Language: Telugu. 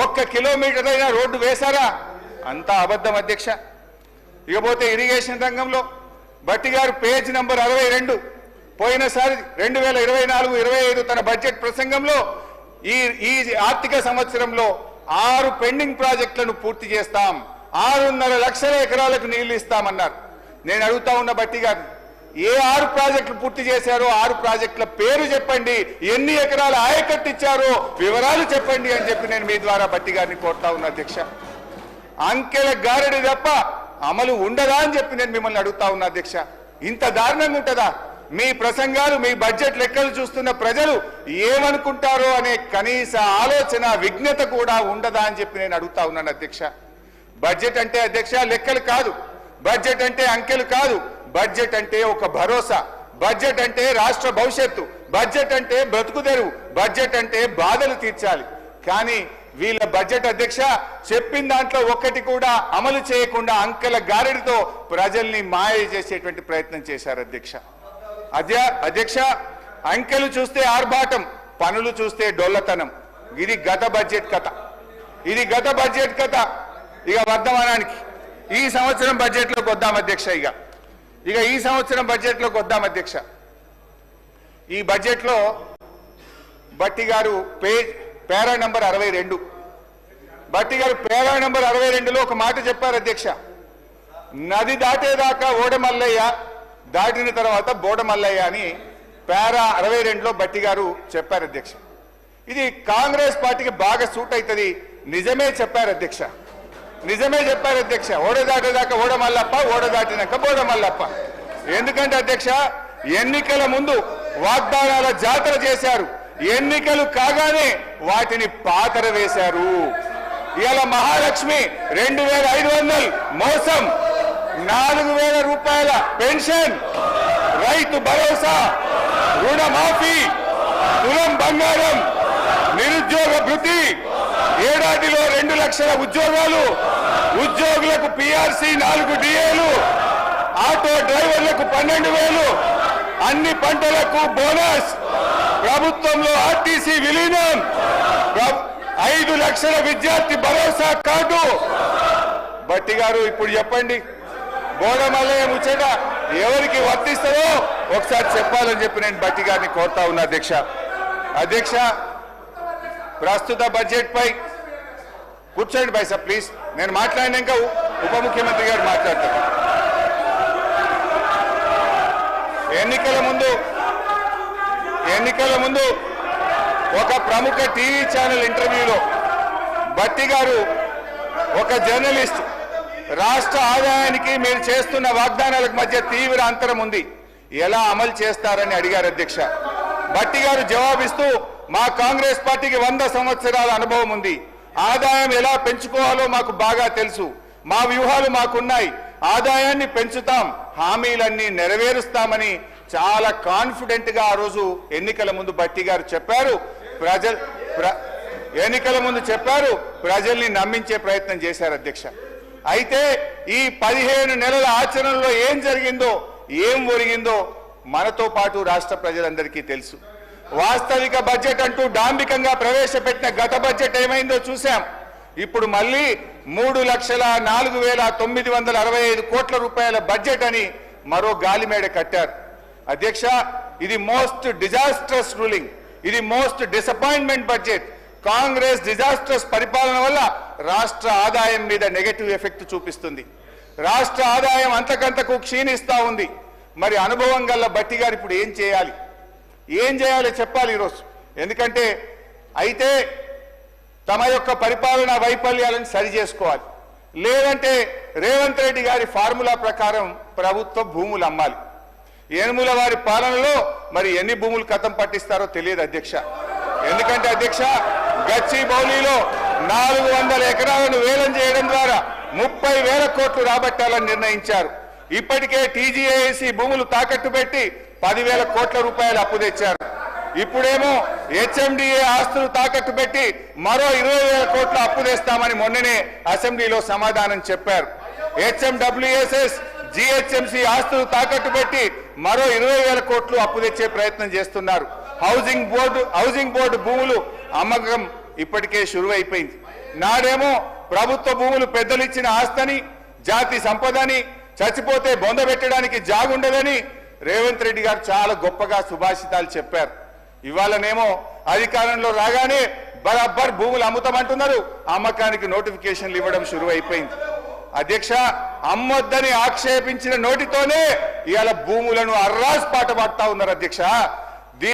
1 కిలోమీటర్ అయినా రోడ్డు వేశారా? అంతా అబద్ధం అధ్యక్ష. ఇకపోతే ఇరిగేషన్ రంగంలో భట్టి గారు పేజ్ నంబర్ 62 పోయినసారి 2024-25 తన బడ్జెట్ ప్రసంగంలో ఈ ఆర్థిక సంవత్సరంలో 6 పెండింగ్ ప్రాజెక్టులను పూర్తి చేస్తాం, 6.5 లక్షల ఎకరాలకు నీళ్లు ఇస్తామన్నారు. నేను అడుగుతా ఉన్న భట్టి గారు, ఏ 6 ప్రాజెక్టులు పూర్తి చేశారో 6 ప్రాజెక్టుల పేరు చెప్పండి, ఎన్ని ఎకరాల ఆయకట్టు ఇచ్చారో వివరాలు చెప్పండి అని చెప్పి నేను మీ ద్వారా భట్టి గారిని కోరుతా ఉన్నా అధ్యక్ష. అంకెల గారడి తప్ప అమలు ఉండదా అని చెప్పి నేను మిమ్మల్ని అడుగుతా ఉన్నా అధ్యక్ష. ఇంత దారుణంగా ఉంటుందా? మీ ప్రసంగాలు, మీ బడ్జెట్ లెక్కలు చూస్తున్న ప్రజలు ఏమనుకుంటారో అనే కనీస ఆలోచన, విజ్ఞత కూడా ఉండదా అని చెప్పి నేను అడుగుతా ఉన్నాను అధ్యక్ష. బడ్జెట్ అంటే అధ్యక్ష లెక్కలు కాదు, బడ్జెట్ అంటే అంకెలు కాదు, బడ్జెట్ అంటే ఒక భరోసా, బడ్జెట్ అంటే రాష్ట్ర భవిష్యత్తు, బడ్జెట్ అంటే బ్రతుకుదెరువు, బడ్జెట్ అంటే బాధలు తీర్చాలి. కానీ వీళ్ళ బడ్జెట్ అధ్యక్ష చెప్పిన దాంట్లో ఒక్కటి కూడా అమలు చేయకుండా అంకెల గారెడితో ప్రజల్ని మాయ చేసేటువంటి ప్రయత్నం చేశారు అధ్యక్ష. అధ్యక్ష అంకెలు చూస్తే ఆర్భాటం, పనులు చూస్తే డొల్లతనం. ఇది గత బడ్జెట్ కథ, ఇది గత బడ్జెట్ కథ. ఇక వర్ధమానానికి ఈ సంవత్సరం బడ్జెట్లోకి వద్దాం అధ్యక్ష. ఇక ఈ సంవత్సరం బడ్జెట్లోకి వద్దాం అధ్యక్ష. ఈ బడ్జెట్లో భట్టి గారు పేరా నంబర్ 62, భట్టి గారు పేరా నంబర్ 62లో ఒక మాట చెప్పారు అధ్యక్ష. నది దాటేదాకా ఓడమల్లయ్య, దాటిన తర్వాత బోడమల్లయ్య అని పేరా 62లో భట్టి గారు చెప్పారు అధ్యక్ష. ఇది కాంగ్రెస్ పార్టీకి బాగా సూట్ అవుతుంది. నిజమే చెప్పారు అధ్యక్ష, నిజమే చెప్పారు అధ్యక్ష. ఓడ దాటేదాకా ఓడమల్లప్ప, ఓడ దాటినాక బోడమల్లప్ప. ఎందుకంటే అధ్యక్ష ఎన్నికల ముందు వాగ్దానాల జాతర చేశారు, ఎన్నికలు కాగానే వాటిని పాతర వేశారు. ఇవాళ మహాలక్ష్మి 2500 మోసం, 4000 రూపాయల పెన్షన్, రైతు భరోసా, రుణమాఫీ, తులం బంగారం, నిరుద్యోగ భృతి, ఏడాదిలో 2 లక్షల ఉద్యోగాలు, ఉద్యోగులకు పిఆర్సీ 4 డిఏలు, ఆటో డ్రైవర్లకు 12,000, అన్ని పంటలకు బోనస్, ప్రభుత్వంలో ఆర్టీసీ విలీనం, 5 లక్షల విద్యార్థి భరోసా కార్డు. భట్టి గారు ఇప్పుడు చెప్పండి, బోడమల్లయ్య ముచ్చట ఎవరికి వర్తిస్తుందో ఒకసారి చెప్పాలని చెప్పి నేను భట్టి గారిని కోరుతా ఉన్నా అధ్యక్ష. అధ్యక్ష ప్రస్తుత బడ్జెట్ పై కూర్చోండి బైసా ప్లీజ్. నేను మాట్లాడినాక ఉప ముఖ్యమంత్రి గారు మాట్లాడతారు. ఎన్నికల ముందు ఒక ప్రముఖ టీవీ ఛానల్ ఇంటర్వ్యూలో భట్టి గారు ఒక జర్నలిస్ట్ రాష్ట్ర ఆదాయానికి మీరు చేస్తున్న వాగ్దానాలకు మధ్య తీవ్ర అంతరం ఉంది, ఎలా అమలు చేస్తారని అడిగారు అధ్యక్ష. భట్టి గారు జవాబిస్తూ మా కాంగ్రెస్ పార్టీకి 100 సంవత్సరాల అనుభవం ఉంది, ఆదాయం ఎలా పెంచుకోవాలో మాకు బాగా తెలుసు, మా వ్యూహాలు మాకున్నాయి, ఆదాయాన్ని పెంచుతాం, హామీలన్నీ నెరవేరుస్తామని చాలా కాన్ఫిడెంట్ గా ఆ రోజు ఎన్నికల ముందు భట్టి గారు చెప్పారు. ఎన్నికల ముందు చెప్పారు, ప్రజల్ని నమ్మించే ప్రయత్నం చేశారు అధ్యక్ష. అయితే ఈ 15 నెలల ఆచరణలో ఏం జరిగిందో, ఏం ఒరిగిందో మనతో పాటు రాష్ట్ర ప్రజలందరికీ తెలుసు. వాస్తవిక బడ్జెట్ అంటూ డాంబికంగా ప్రవేశపెట్టిన గత బడ్జెట్ ఏమైందో చూశాం. ఇప్పుడు మళ్ళీ 3,04,965 కోట్ల రూపాయల బడ్జెట్ అని మరో గాలిమేడ కట్టారు అధ్యక్ష. ఇది మోస్ట్ డిజాస్ట్రస్ రూలింగ్, ఇది most disappointment budget. Congress disastrous పరిపాలన వల్ల రాష్ట్ర ఆదాయం మీద నెగటివ్ ఎఫెక్ట్ చూపిస్తుంది, రాష్ట్ర ఆదాయం అంతకంతకు క్షీణిస్తా ఉంది. మరి అనుభవం గల భట్టి గారు ఇప్పుడు ఏం చేయాలి చెప్పాలి ఈరోజు. ఎందుకంటే అయితే తమ యొక్క పరిపాలన వైఫల్యాలను సరి చేసుకోవాలి, లేదంటే రేవంత్ రెడ్డి గారి ఫార్ములా ప్రకారం ప్రభుత్వ భూములు అమ్మాలి. ఏనుముల వారి పాలనలో మరి ఎన్ని భూములు కథం పట్టిస్తారో తెలియదు అధ్యక్ష. ఎందుకంటే అధ్యక్ష గచ్చిబౌలిలో 400 ఎకరాలను వేలం చేయడం ద్వారా 30,000 కోట్లు రాబట్టాలని నిర్ణయించారు. ఇప్పటికే టీజీఏసీ భూములు తాకట్టు పెట్టి 10,000 కోట్ల రూపాయలు అప్పు తెచ్చారు. ఇప్పుడేమో హెచ్ఎండిఏ ఆస్తులు తాకట్టు పెట్టి మరో 20,000 కోట్ల అప్పు తెస్తామని మొన్ననే అసెంబ్లీలో సమాధానం చెప్పారు. హెచ్ఎండబ్ల్యూఎస్ఎస్ జిహెచ్ఎంసీ ఆస్తులు తాకట్టు పెట్టి మరో 20,000 కోట్లు అప్పు తెచ్చే ప్రయత్నం చేస్తున్నారు. హౌసింగ్ బోర్డు భూములు అమ్మకం ఇప్పటికే షురువైపోయింది. నాడేమో ప్రభుత్వ భూములు పెద్దలు ఇచ్చిన ఆస్తని జాతి సంపదని చచ్చిపోతే బొందబెట్టడానికి జాగుండదని రేవంత్ రెడ్డి గారు చాలా గొప్పగా సుభాషితాలు చెప్పారు. ఇవాళనేమో అధికారంలో రాగానే బరాబర్ భూములు అమ్ముతామంటున్నారు, అమ్మకానికి నోటిఫికేషన్లు ఇవ్వడం షురు అయిపోయింది. అధ్యక్ష, అమ్మొద్దని ఆక్షేపించిన నోటితోనే ఇవాళ భూములను అర్రాస్ పాట పాడుతా ఉన్నారు అధ్యక్ష.